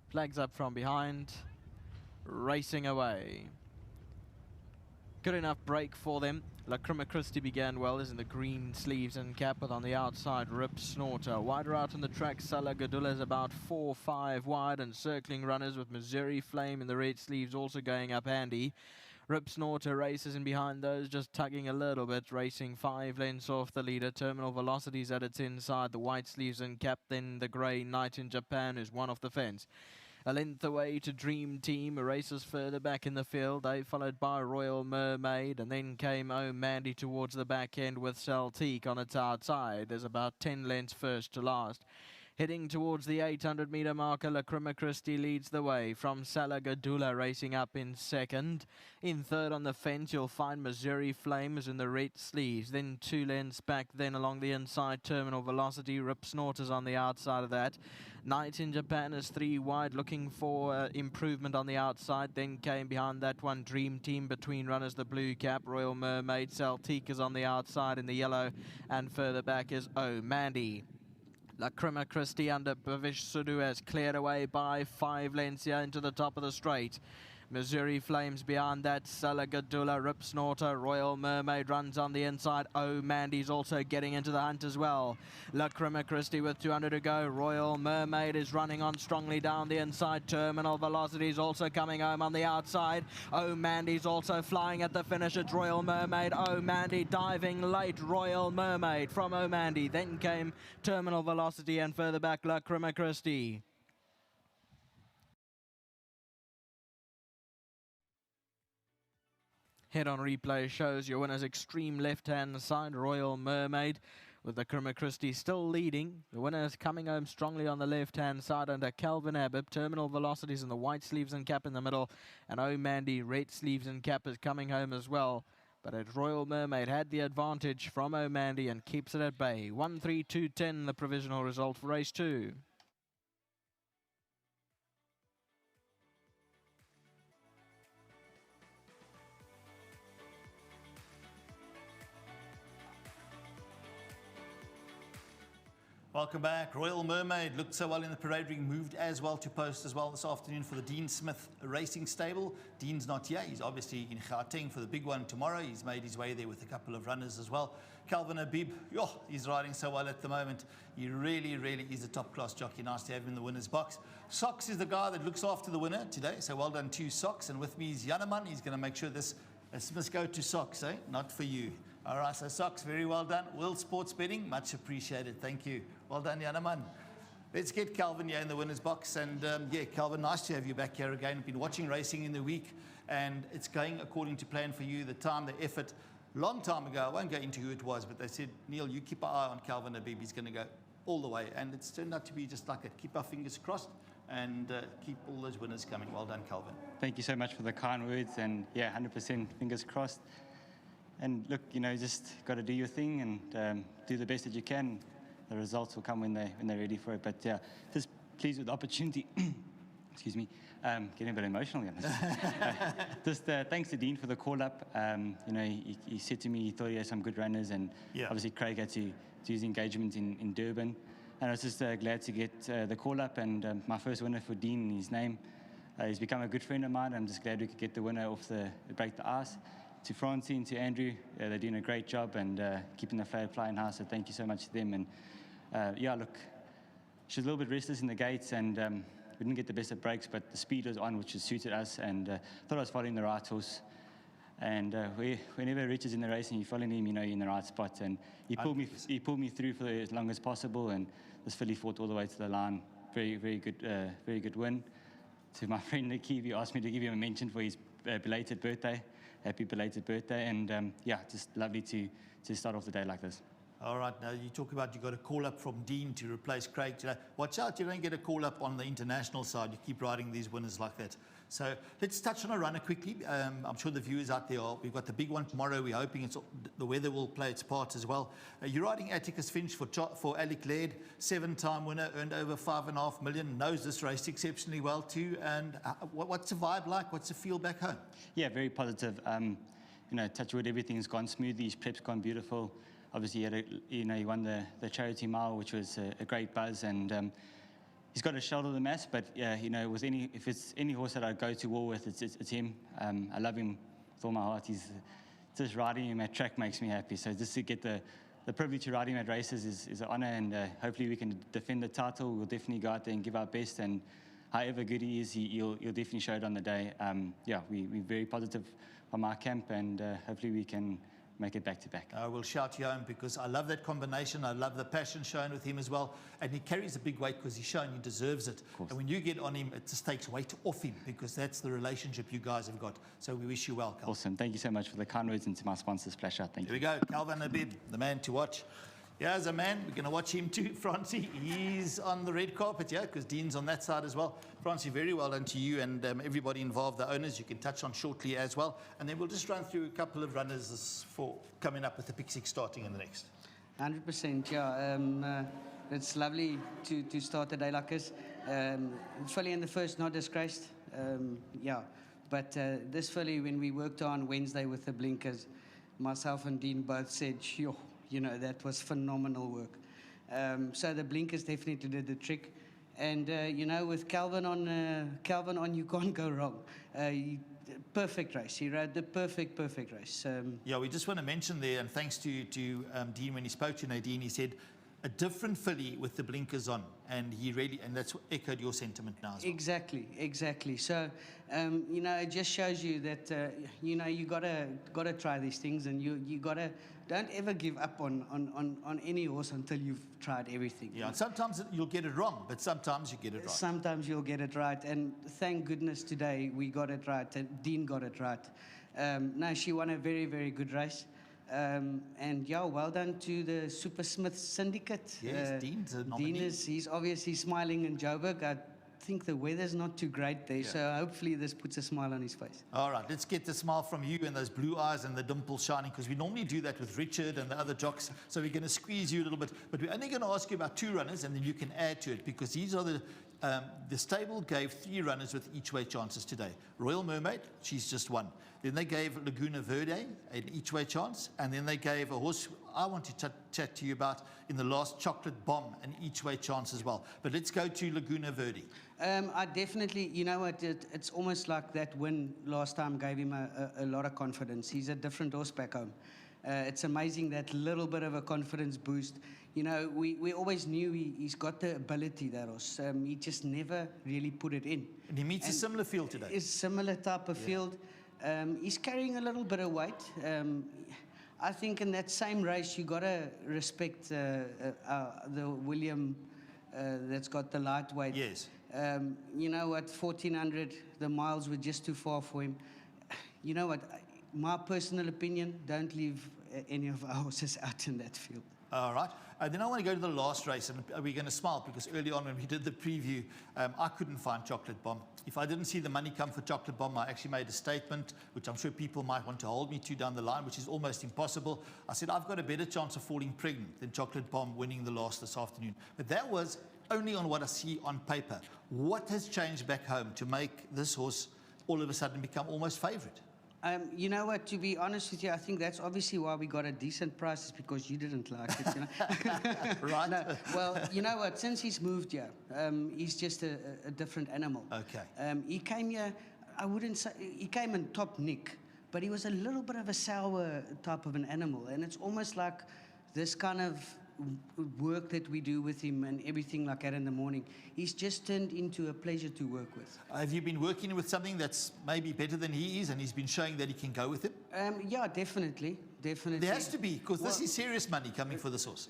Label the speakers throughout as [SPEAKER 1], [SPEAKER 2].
[SPEAKER 1] Flags up from behind. Racing away. Good enough break for them. Lacrima Christie began well, is in the green sleeves and cap, but on the outside, Rip Snorter. Wider out on the track, Salah Gadula is about 4-5 wide, and circling runners with Missouri Flame in the red sleeves also going up handy. Rip Snorter races in behind those, just tugging a little bit, racing 5 lengths off the leader. Terminal Velocities at its inside, the white sleeves and cap, then the grey Knight in Japan, who's one off the fence. A length away to Dream Team, races further back in the field. They followed by Royal Mermaid, and then came Oh Mandy towards the back end with Celtique on its outside. There's about 10 lengths first to last. Heading towards the 800-metre marker, Lacrima Christie leads the way from Salagadula racing up in second. In third on the fence, you'll find Missouri Flames in the red sleeves. Then 2 lengths back, then along the inside, Terminal Velocity. Rip Snorters on the outside of that. Knight in Japan is 3 wide, looking for improvement on the outside. Then came behind that one, Dream Team between runners, the blue cap. Royal Mermaid, Celtique is on the outside in the yellow. And further back is Oh Mandy. Lacrima Christie under Bavish Sudu has cleared away by 5 lengths here into the top of the straight. Missouri Flames behind that, Salagadula, Rip Snorter, Royal Mermaid runs on the inside. Oh Mandy's also getting into the hunt as well. Lacrima Christie with 200 to go. Royal Mermaid is running on strongly down the inside. Terminal Velocities also coming home on the outside. Oh Mandy's also flying at the finish. It's Royal Mermaid. Oh Mandy diving late. Royal Mermaid from Oh Mandy. Then came Terminal Velocity and further back Lacrima Christie. Head on replay shows your winner's extreme left-hand side, Royal Mermaid, with Lacrima Christie still leading. The winner is coming home strongly on the left-hand side under Calvin Abbott. Terminal Velocities in the white sleeves and cap in the middle, and Oh Mandy, red sleeves and cap, is coming home as well. But it's Royal Mermaid had the advantage from Oh Mandy and keeps it at bay. 1-3-2-10, the provisional result for race 2.
[SPEAKER 2] Welcome back. Royal Mermaid looked so well in the parade ring, moved as well to post as well this afternoon for the Dean Smith Racing Stable. Dean's not here. He's obviously in Gauteng for the big one tomorrow. He's made his way there with a couple of runners as well. Calvin Habib, he's riding so well at the moment. He really, really is a top-class jockey. Nice to have him in the winner's box. Socks is the guy that looks after the winner today, so well done to Socks. And with me is Yanaman. He's going to make sure this must go to Socks, not for you. All right, so Socks, very well done. World Sports Betting, much appreciated. Thank you. Well done, Yanaman. Let's get Calvin here in the winner's box. And yeah, Calvin, nice to have you back here again. I've been watching racing in the week, and it's going according to plan for you. The time, the effort. Long time ago, I won't go into who it was, but they said, Neil, you keep an eye on Calvin Habib. He's going to go all the way. And it's turned out to be just like that. Keep our fingers crossed and keep all those winners coming. Well done, Calvin.
[SPEAKER 3] Thank you so much for the kind words. And yeah, 100% fingers crossed. And look, just got to do your thing and do the best that you can. The results will come when they're ready for it. But yeah, just pleased with the opportunity. Excuse me, getting a bit emotional here. Just thanks to Dean for the call up. He said to me he thought he had some good runners, and obviously Craig had to do his engagement in Durban. And I was just glad to get the call up and my first winner for Dean in his name. He's become a good friend of mine. I'm just glad we could get the winner off the break the ice. To Francine, to Andrew, they're doing a great job and keeping the flag flying high, so thank you so much to them. And yeah, look, she was a little bit restless in the gates and we didn't get the best of breaks, but the speed was on, which has suited us, and thought I was following the right horse. And whenever Rich is in the race and you're following him, you're in the right spot. And he pulled me through for as long as possible, and this filly fought all the way to the line. Very, very good win. To my friend Nick, he asked me to give him a mention for his belated birthday. Happy belated birthday, and yeah, just lovely to start off the day like this.
[SPEAKER 2] All right, now you talk about you got a call up from Dean to replace Craig today. Watch out, you don't get a call up on the international side. You keep riding these winners like that. So let's touch on a runner quickly. I'm sure the viewers out there we've got the big one tomorrow. We're hoping the weather will play its part as well. You're riding Atticus Finch for Alec Laird, 7-time winner, earned over $5.5 million, knows this race exceptionally well too. And what's the vibe like? What's the feel back home?
[SPEAKER 3] Yeah, very positive. Touch wood, everything's gone smoothly. His prep's gone beautiful. Obviously, he won the charity mile, which was a great buzz, and he's got to shoulder the mass, but yeah, you know, if it's any horse that I go to war with, it's him. I love him with all my heart. Just riding him at track makes me happy. So just to get the privilege of riding him at races is an honor, and hopefully we can defend the title. We'll definitely go out there and give our best, and however good he is, he'll definitely show it on the day. Yeah, we're very positive from our camp, and hopefully we can make it back to back.
[SPEAKER 2] I will shout you home because I love that combination. I love the passion shown with him as well. And he carries a big weight because he's shown he deserves it. And when you get on him, it just takes weight off him because that's the relationship you guys have got. So we wish you well, Calvin.
[SPEAKER 3] Awesome. Thank you so much for the kind words, and to my sponsor, Splash Out. Thank you.
[SPEAKER 2] Here we go. Calvin Abib, the man to watch. Here's a man. We're going to watch him too, Francie. He's on the red carpet, yeah, because Dean's on that side as well. Francie, very well done to you and everybody involved, the owners, you can touch on shortly as well. And then we'll just run through a couple of runners for coming up with the Pick 6 starting in the next.
[SPEAKER 4] 100%, yeah. It's lovely to start a day like this. Filly in the first, not disgraced. Yeah, but this filly, when we worked on Wednesday with the blinkers, myself and Dean both said, yo, you know, that was phenomenal work. So the blinkers definitely did the trick. And, you know, with Calvin on, you can't go wrong. Perfect race. He rode the perfect race.
[SPEAKER 2] Yeah, we just want to mention there, and thanks to Dean when he spoke to Nadine, he said a different filly with the blinkers on, and that's echoed your sentiment now as well.
[SPEAKER 4] Exactly. So, you know, it just shows you that, you know, you gotta try these things, and you gotta, don't ever give up on any horse until you've tried everything.
[SPEAKER 2] Yeah, and sometimes you'll get it wrong, but sometimes you get it right.
[SPEAKER 4] Sometimes you'll get it right, and thank goodness today we got it right, and Dean got it right. No, she won a very good race. And yeah, well done to the Super Smith Syndicate.
[SPEAKER 2] Yes, Dean's a nominee.
[SPEAKER 4] Dean he's obviously smiling in Joburg. I think the weather's not too great there, so hopefully this puts a smile on his face.
[SPEAKER 2] All right, let's get the smile from you and those blue eyes and the dimples shining, because we normally do that with Richard and the other jocks, so we're going to squeeze you a little bit. But we're only going to ask you about 2 runners, and then you can add to it, because these are the stable gave 3 runners with each way chances today. Royal Mermaid, she's just won. Then they gave Laguna Verde an each way chance, and then they gave a horse I want to chat to you about in the last, Chocolate Bomb, an each way chance as well. But let's go to Laguna Verde.
[SPEAKER 4] I definitely, you know what, it's almost like that win last time gave him a lot of confidence. He's a different horse back home. It's amazing, that little bit of a confidence boost. You know, we always knew he's got the ability, that horse. He just never really put it in.
[SPEAKER 2] And he meets a similar field today.
[SPEAKER 4] It's a similar type of field. He's carrying a little bit of weight. I think in that same race, you got to respect the William that's got the lightweight.
[SPEAKER 2] Yes.
[SPEAKER 4] You know what, 1400, the miles were just too far for him. You know what, my personal opinion, don't leave any of our horses out in that field.
[SPEAKER 2] All right. Then I want to go to the last race, and we're going to smile because early on when we did the preview, I couldn't find Chocolate Bomb. If I didn't see the money come for Chocolate Bomb, I actually made a statement, which I'm sure people might want to hold me to down the line, which is almost impossible. I said, I've got a better chance of falling pregnant than Chocolate Bomb winning the last this afternoon. But that was only on what I see on paper. What has changed back home to make this horse all of a sudden become almost favourite?
[SPEAKER 4] You know what, to be honest with you, I think that's obviously why we got a decent price, is because you didn't like it, you know.
[SPEAKER 2] Right.
[SPEAKER 4] No, well, you know what, since he's moved here, he's just a different animal.
[SPEAKER 2] Okay.
[SPEAKER 4] He came here, I wouldn't say, he came in top nick, but he was a little bit of a sour type of an animal, and it's almost like this kind of work that we do with him and everything like that in the morning, he's just turned into a pleasure to work with.
[SPEAKER 2] Have you been working with something that's maybe better than he is, and he's been showing that he can go with it?
[SPEAKER 4] Yeah, definitely.
[SPEAKER 2] There has to be, because this is serious money coming for this horse.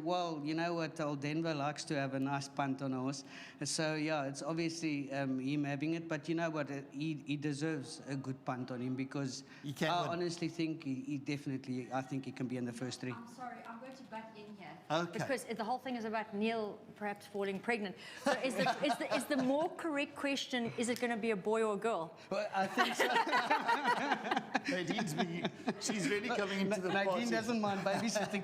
[SPEAKER 4] Well, you know what, old Denver likes to have a nice punt on a horse. So, yeah, it's obviously him having it, but you know what, he deserves a good punt on him, because I honestly think I think he can be in the first 3.
[SPEAKER 5] I'm sorry, I'm going to butt in here.
[SPEAKER 2] Okay.
[SPEAKER 5] Because the whole thing is about Neil perhaps falling pregnant. So is the more correct question, is it going to be a boy or a girl?
[SPEAKER 4] Well, I think so.
[SPEAKER 2] She's really coming into the party.
[SPEAKER 4] Nadine doesn't mind babysitting.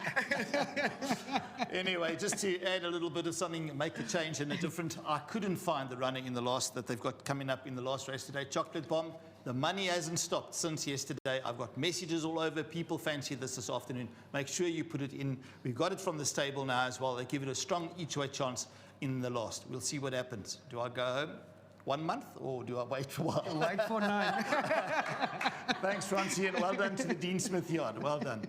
[SPEAKER 2] Anyway, just to add a little bit of something, make a change and a different. I couldn't find the runner in the last that they've got coming up in the last race today. Chocolate Bomb. The money hasn't stopped since yesterday. I've got messages all over. People fancy this afternoon. Make sure you put it in. We've got it from the stable now as well. They give it a strong each way chance in the last. We'll see what happens. Do I go home 1 month or do I wait for a while?
[SPEAKER 4] Wait for 9.
[SPEAKER 2] Thanks, Francie, and well done to the Dean Smith yard. Well done.